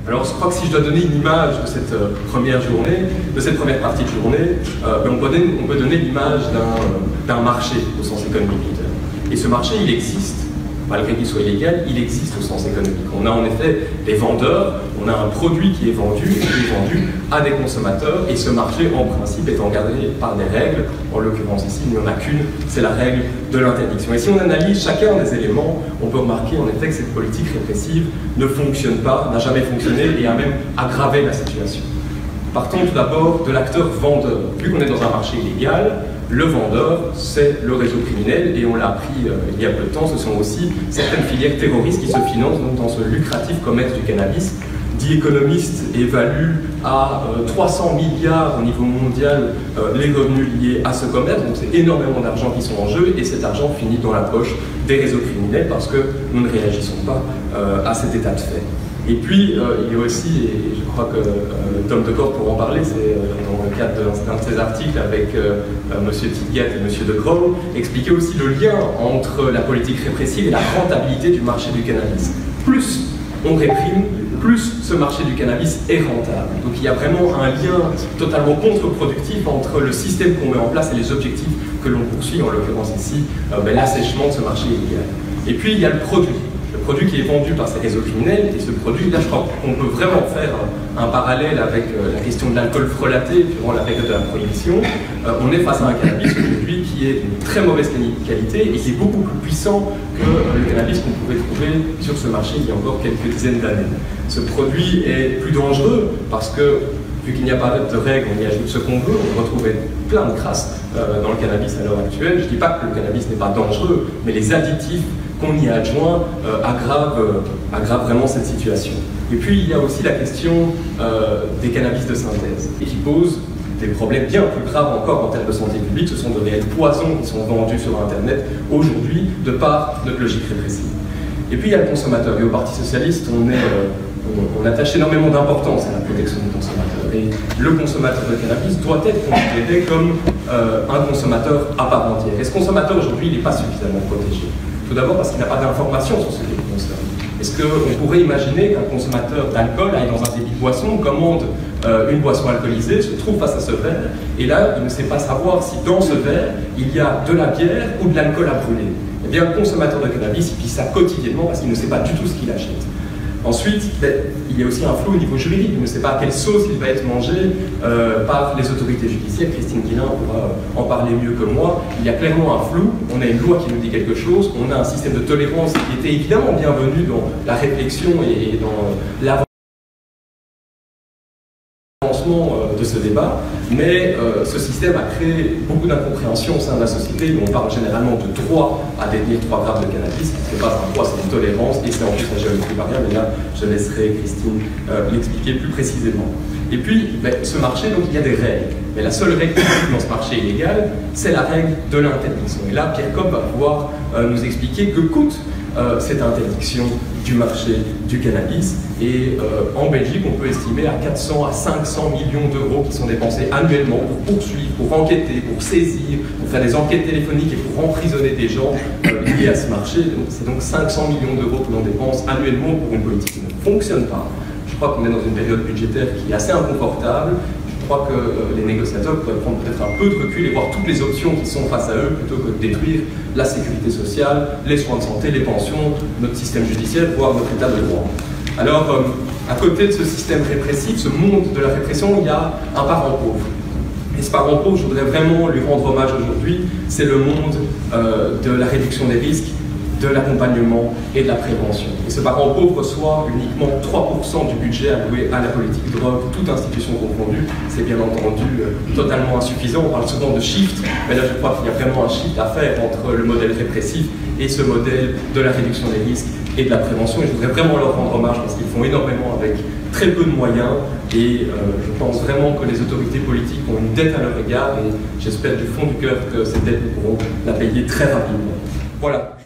Alors je crois que si je dois donner une image de cette première journée, de cette première partie de journée, on peut donner l'image d'un marché au sens économique du terme. Et ce marché, il existe, malgré qu'il soit illégal, il existe au sens économique. On a en effet des vendeurs, on a un produit qui est vendu à des consommateurs, et ce marché, en principe, est encadré par des règles. En l'occurrence ici, il n'y en a qu'une, c'est la règle de l'interdiction. Et si on analyse chacun des éléments, on peut remarquer en effet que cette politique répressive ne fonctionne pas, n'a jamais fonctionné et a même aggravé la situation. Partons tout d'abord de l'acteur vendeur. Vu qu'on est dans un marché illégal, le vendeur, c'est le réseau criminel, et on l'a appris il y a peu de temps, ce sont aussi certaines filières terroristes qui se financent donc, dans ce lucratif commerce du cannabis. The Economist évalue à 300 milliards au niveau mondial les revenus liés à ce commerce, donc c'est énormément d'argent qui sont en jeu, et cet argent finit dans la poche des réseaux criminels parce que nous ne réagissons pas à cet état de fait. Et puis, il y a aussi, et je crois que Tom Decor pourra en parler, c'est dans le cadre d'un de ses articles avec M. Tidgat et M. De Croo, expliquer aussi le lien entre la politique répressive et la rentabilité du marché du cannabis. Plus on réprime, plus ce marché du cannabis est rentable. Donc il y a vraiment un lien totalement contre-productif entre le système qu'on met en place et les objectifs que l'on poursuit, en l'occurrence ici, l'assèchement de ce marché illégal. Et puis il y a le produit qui est vendu par ces réseaux criminels, et ce produit, là je crois qu'on peut vraiment faire un parallèle avec la question de l'alcool frelaté durant la période de la prohibition. On est face à un cannabis aujourd'hui qui est d'une très mauvaise qualité et qui est beaucoup plus puissant que le cannabis qu'on pouvait trouver sur ce marché il y a encore quelques dizaines d'années. Ce produit est plus dangereux parce que, vu qu'il n'y a pas de règles, on y ajoute ce qu'on veut, on peut retrouver plein de crasses dans le cannabis à l'heure actuelle. Je ne dis pas que le cannabis n'est pas dangereux, mais les additifs qu'on y adjoint aggrave vraiment cette situation. Et puis il y a aussi la question des cannabis de synthèse, et qui pose des problèmes bien plus graves encore en termes de santé publique. Ce sont de réels poisons qui sont vendus sur Internet aujourd'hui de par notre logique répressive. Et puis il y a le consommateur, et au Parti Socialiste, on attache énormément d'importance à la protection du consommateur. Et le consommateur de cannabis doit être considéré comme un consommateur à part entière. Et ce consommateur aujourd'hui, il n'est pas suffisamment protégé. Tout d'abord parce qu'il n'a pas d'informations sur ce qu'il consomme. Est-ce qu'on pourrait imaginer qu'un consommateur d'alcool aille dans un débit de boisson, commande une boisson alcoolisée, se trouve face à ce verre, et là, il ne sait pas savoir si dans ce verre, il y a de la bière ou de l'alcool à brûler. Eh bien, le consommateur de cannabis, il vit ça quotidiennement parce qu'il ne sait pas du tout ce qu'il achète. Ensuite, il y a aussi un flou au niveau juridique. Il ne sait pas à quelle sauce il va être mangé par les autorités judiciaires. Christine Guillain pourra en parler mieux que moi. Il y a clairement un flou. On a une loi qui nous dit quelque chose. On a un système de tolérance qui était évidemment bienvenu dans la réflexion et dans l'avancement de ce débat. Mais ce système a créé beaucoup d'incompréhension au sein de la société. On parle généralement de droit à détenir 3 grammes de cannabis. Ce n'est pas un droit, c'est une tolérance, et c'est en plus la géométrie variable. Mais là, je laisserai Christine l'expliquer plus précisément. Et puis, ce marché, donc il y a des règles. Mais la seule règle dans ce marché illégal, c'est la règle de l'interdiction. Et là, Pierre Copp va pouvoir nous expliquer que coûte cette interdiction du marché du cannabis. Et en Belgique, on peut estimer à 400 à 500 millions d'euros qui sont dépensés annuellement pour poursuivre, pour enquêter, pour saisir, pour faire des enquêtes téléphoniques et pour emprisonner des gens liés à ce marché. C'est donc 500 millions d'euros que l'on dépense annuellement pour une politique qui ne fonctionne pas. Je crois qu'on est dans une période budgétaire qui est assez inconfortable. Je crois que les négociateurs pourraient prendre peut-être un peu de recul et voir toutes les options qui sont face à eux plutôt que de détruire la sécurité sociale, les soins de santé, les pensions, notre système judiciaire, voire notre état de droit. Alors, à côté de ce système répressif, ce monde de la répression, il y a un parent pauvre. Et ce parent pauvre, je voudrais vraiment lui rendre hommage aujourd'hui, c'est le monde de la réduction des risques, de l'accompagnement et de la prévention. Et ce parent pauvre reçoit uniquement 3% du budget alloué à la politique drogue, toute institution confondue. C'est bien entendu totalement insuffisant. On parle souvent de shift, mais là je crois qu'il y a vraiment un shift à faire entre le modèle répressif et ce modèle de la réduction des risques et de la prévention. Et je voudrais vraiment leur rendre hommage parce qu'ils font énormément avec très peu de moyens. Et je pense vraiment que les autorités politiques ont une dette à leur égard, et j'espère du fond du cœur que cette dette, nous pourrons la payer très rapidement. Voilà.